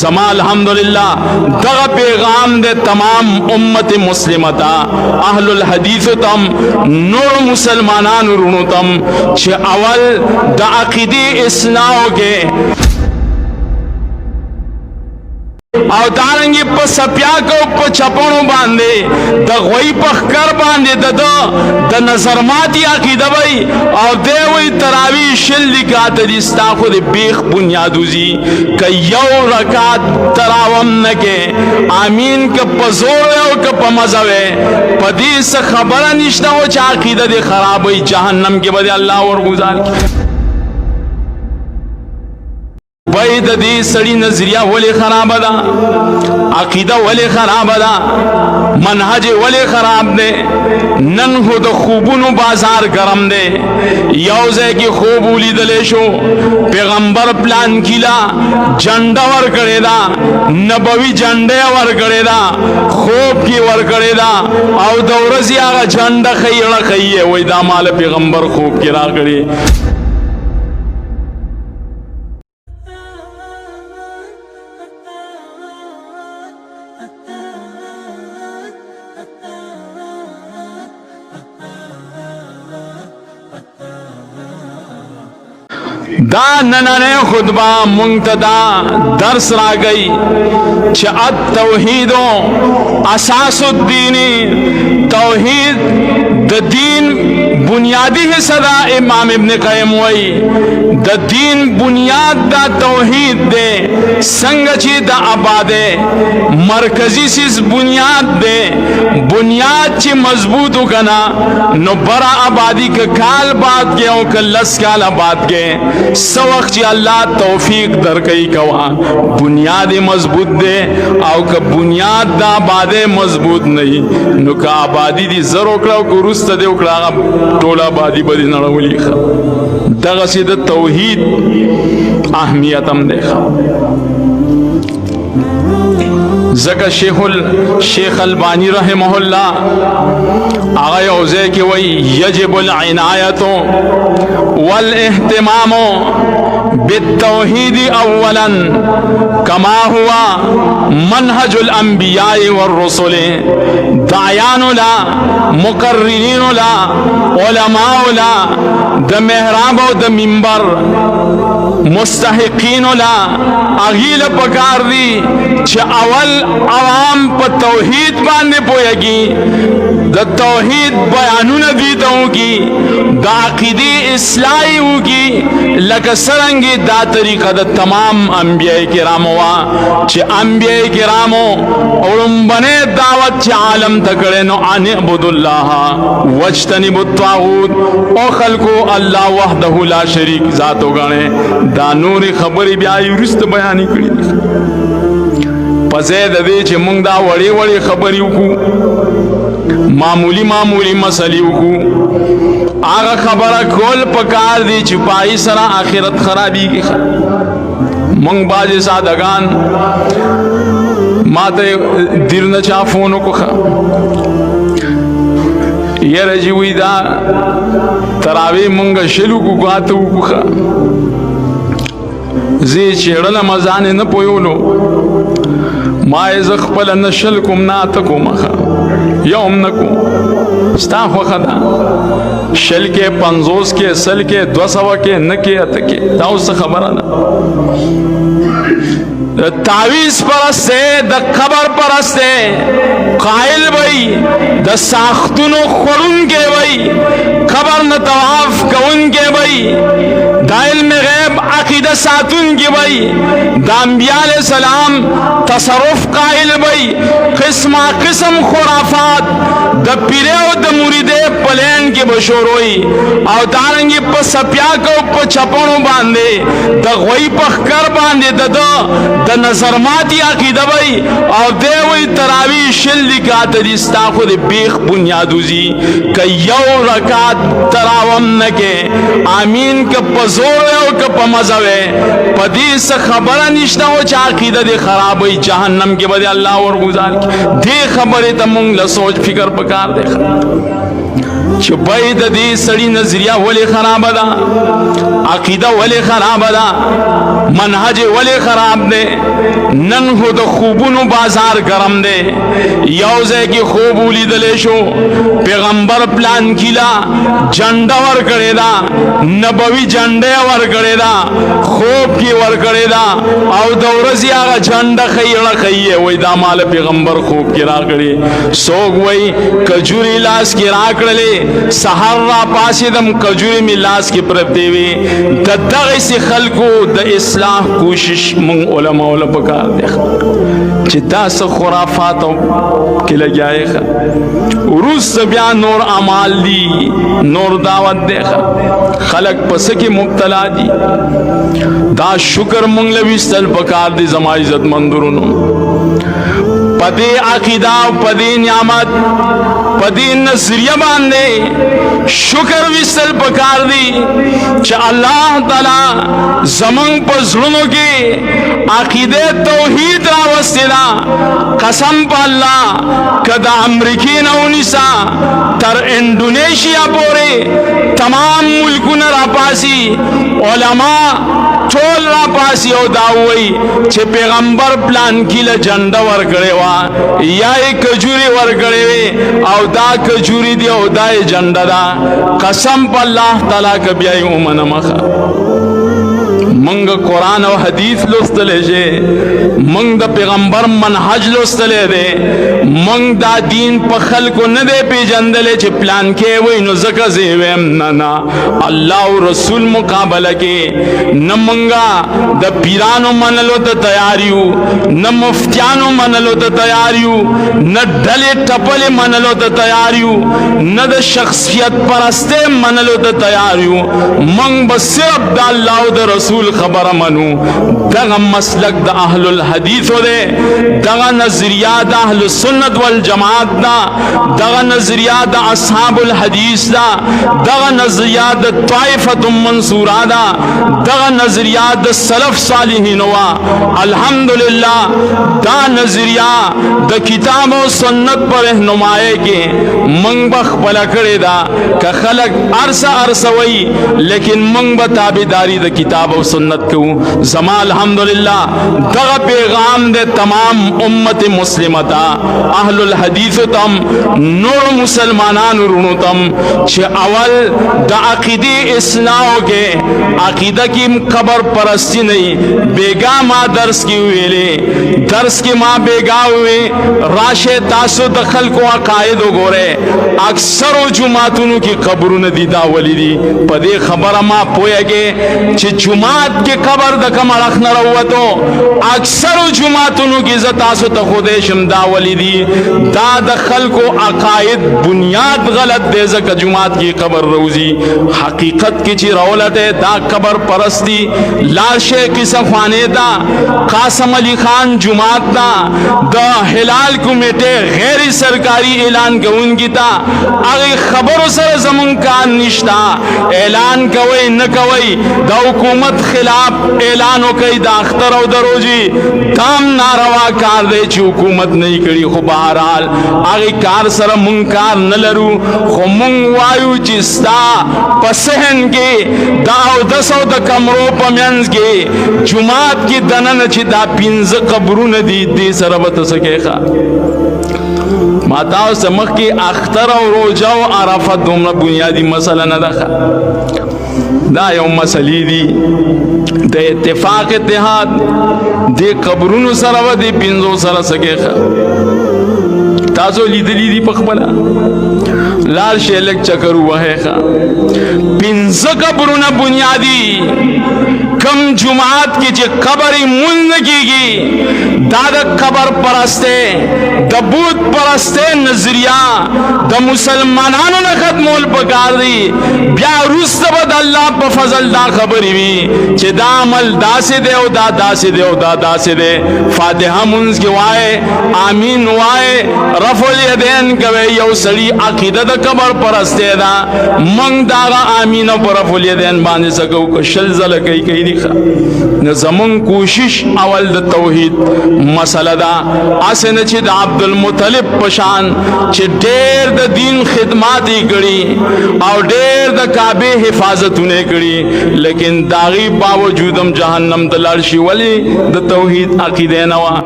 समा अल्हम्दुलिल्लाह दगा पैगाम दे तमाम उम्मत मुस्लिमता अहलुल हदीस तम नूर मुसलमानान रुणु तम छे अवल द अकीदी इस्लाम के और दारंगी प सपिया को प छपणो बांधे द गोई पखकर बांधे द नजरमाती अकीदा भाई और दे वही तरावी शिल लिखा तरिस्ता खुद बेख बुनियादुजी क यौ रकात तरावम न के आमीन के पजोर और के पमजवे पदी से खबर निश्ता हो चा अकीदा दे खराब हुई जहन्नम के बदे अल्लाह और गुजार की भाई दी सड़ी नजरिया वले खराब दा अकीदा वले खराब दा मनहज वले खराब दे नन खुद खूबुनु बाजार गरम दे यौजे की खूब उली दले शो पैगंबर प्लान किला झंडा वर करेदा नबवी झंडे वर करेदा खूब की वर करेदा और दौरसी आगा झंडा खैड़ा खैये वही दामाल पैगंबर खूब की रा करे दा ननने खुतबा मुंतदा दर्स रा गई छत तौहीदो असासुद्दीनी तौहीद द दीन बुनियादी है सदा इमाम इब्न क़य्यम वही द दीन बुनियाद दा तौहीद दे संगची दा आबादे मरकजी सिस बुनियाद दे बुनियाद ची मजबूत कना नो बरा आबादी के काल बात के ओ कलस काल आबाद के सवक्त अल्लाह तौफीक दर कई कवा बुनियाद मजबूत दे आओ का बुनियाद दा आबादे मजबूत नहीं नो का आबादी दी जरो कड़ा को रुस्त दे कड़ा टोला आबादी बदी नड़वली खा दगसी द तौहीद अहमियतम देखा जका शेख अलबानी रहमहुल्लाह आगे औज़े कि वही यजिबुल इनायतो वल इहतिमामो बित्तौहीदी अव्वलन कमा हुआ मनहजुल अंबियाए वर रुसुले दायानुला मुकर्रिरीनुला उलमाउला द मेहराब व द मिंबर मुस्तहिकीनुला अगील पकार दी छ अवल आवाम प तौहीद बांधे पोयगी द तौहीद बयानु नदी की द अकीदी इस्लाही होगी लकसरंगी दा तरीका द तमाम अंबियाए किरामो वा छ अंबियाए किरामो और बने दावत छ आलम तकड़े नो आने अबुदुल्लाह वज्तनिबुत तागूत ओ खलको अल्लाह वहदहु ला शरीक जातो गणे दानूरी खबरी ब्या युरिस्त बयानी करी पसे दे चे मुंग दा वड़ी वड़ी खबरी उकू मामूली मामूली मसली उकू आगा खबरा खोल पकार दी छुपाई सरा आखिरत खराबी की मुंग बाजे सादगान माते दिल न चा फोन को खा ये रजी हुई दा तरावी मुंग शिलू को गातो को खा जी चेड़ला मजाने न पोयोलो माए जखपल नशल कुम ना तको मखा यौम नको स्ता खदा शल के 50 के सल के 200 के न के अतके ताऊ से खबर ना तावीज परस्ते द खबर परस्ते कायल भाई द साख्तुनो खुरुन के भाई खबर न तवाफ कउन के भाई दाइल में गैब अकीदा सातुन की भाई दाम्बिया सलाम तसरुफ कायल भाई किस्मा किस्म खुराफात द पीरे द मुरीदे प्लेन के बशोरोई और दारंगी प सपिया को प छपणो बांधे द गोई पखकर बांधे द नजरमाती अकीदा भाई और दे वही तरावी शिल लिखा तरिस्ता खुद बेख बुनियादुजी क यौ रकात तरावम न के आमीन के पजोर और के पमजवे पदी से खबर निश्ता हो चा अकीदा दे खराब हुई जहन्नम के बदे अल्लाह और गुजार की दे खबरें तमुंग ल सोच फिकर पकार देखा छुपाई दी सड़ी नजरिया वले खराब दा अकीदा वले खराब दा منهج ولی خراب دے نن خود خوبونو بازار گرم دے یوزے کی خوب ولیدلے شو پیغمبر پلان کیلا جنڈا ور کرے دا نبوی جنڈے ور کرے دا خوب کی ور کرے دا او دورزی آگا جنڈا خیڑا خیئے وی دا مال پیغمبر خوب کی را کرے سوگ وی کجوری لاس کی را کرلے سحر را پاسی دم کجوری می لاس کی پرتے وی دا دغیسی خلقو دا اصلاح کوشش من علماء پکار دیکھا چتا سا خرافات کی لگیائے خا روز بیا نور عمال دی نور دعوت دیکھا خلق پسکی مبتلا دی دا شکر منگ لویستل پکار دی زما عزت مندرونو پدی عقیدہ پدی نعمت پدی نظریہ باندے شکر ویستل پکار دی چا اللہ تعالی زمان پزرنوں کی عقیدہ توحید راوستی دا قسم پا اللہ کدا امریکی نونیسا تر انڈونیشیا پورے تمام ملکون را پاسی علماء ٹول را پاسی او داوئی چھے پیغمبر پلان کی لجنڈا ورکڑے وا یا ایک کجوری ورکڑے وے او دا کجوری دی او دا جنڈا دا قسم پا اللہ تعالیٰ کبھی آئی اومن مخا منگ قرآن و حدیث لستلے جے منگ دا پیغمبر منحج لستلے دے منگ دا دین پا خلقو ندے پی جندلے چے پلان کے وی نو زکا زیویم نا اللہ و رسول مقابلہ کے نمنگا دا پیرانو منلو تا تیاریو نہ مفتیانو منلو تا تیاریو نہ ڈلے ٹپلے منلو تا تیاریو نہ دا شخصیت پرستے منلو تا تیاریو منگ بس صرف دا اللہ و دا رسول خبر منو دغا مسلک دا اہل الحدیث دے دغا نظریہ دا اہل سنت والجماعت دا دغا نظریہ دا اصحاب الحدیث دا دغا نظریہ دا طائفت منصورہ دا دغا نظریہ دا سلف صالحین وا الحمدللہ دا نظریہ دا کتاب و سنت پر رہنمائے کے منگ بخ بلا کرے دا کہ خلق عرصہ وئی لیکن منگ بتابداری دا کتاب و سنت کو زما الحمدللہ دغا پیغام دے تمام امت مسلمتا اہل الحدیث تم نور مسلمانان رونو تم چھے اول دا عقیدی اصلاح کے عقیدہ کی قبر پرستی نہیں بیگا ماں درس کی ہوئے لے درس کی ماں بیگا ہوئے راشے تاسو دخل کو عقائد ہو گورے اکثر و جماعتونو کی قبرون دیدہ ولی دی پدے خبر ماں پویا گے چھے جماعت کے قبر دا کمال اخنا روتو اکثر و جماعتونو کی زتاسو تخودے شمدہ ولی دی دا دخل کو عقائد بنیاد غلط دے زکا جماعت کی قبر روزی حقیقت کی چی رولت ہے دا قبر پرستی لاشے کی صفانے دا قاسم علی خان جماعت دا دا حلال کمیٹے غیر سرکاری اعلان کون کی تا اگے خبر سر زمن کان نشتا اعلان کوئی نہ کوئی دا حکومت خلاف اعلانو کئی دا اختر او دروجی دام ناروا کار دے چی حکومت نہیں کری خو بہرحال آگے کار سر منکار نلرو خو منگ وایو چستا پسہن کے دا او دسو دا کمرو پمینز کے جماعت کی دنن چی دا پینز قبرون دی سر بتسکے خوا ماتاو سمخ کی اختر و روجہ و عرفت دومنا بنیادی مسئلہ ندخا دا یوم مسئلی دی دا اتفاق اتحاد دی قبرونو سر و دی پینزو سر سکے خوا تاسو لیدلی دی پخبلا لال شیلک چکرو وحے خوا پینز قبرون بنیادی کم جماعت کی چی قبری مندگی گی دادا قبر پرستے دا بود پرستے نظریہ دا مسلمانانو نے ختمول پکار دی بیا روز تبد اللہ پا فضل دا خبری بھی چی دا عمل دا سے دے او دا دا سے دے او دا دا سے دے فاتحہ منز کی وائے آمین وائے رفع الیدین کوئے یو سڑی عقیدہ دا قبر پرستے دا منگ داغا آمین و پر رفع الیدین باندے سکو کشل زلکی کئی دی نظمن کوشش اول د توحید مسله دا اسنه چې د عبدالمطلب پشان چې ډېر د دین خدمات یې کړي او ډېر د کعبه حفاظتونه کړي لیکن داغي باوجود هم جهنم ته لاړ شي ولی د توحید عقیده نه وه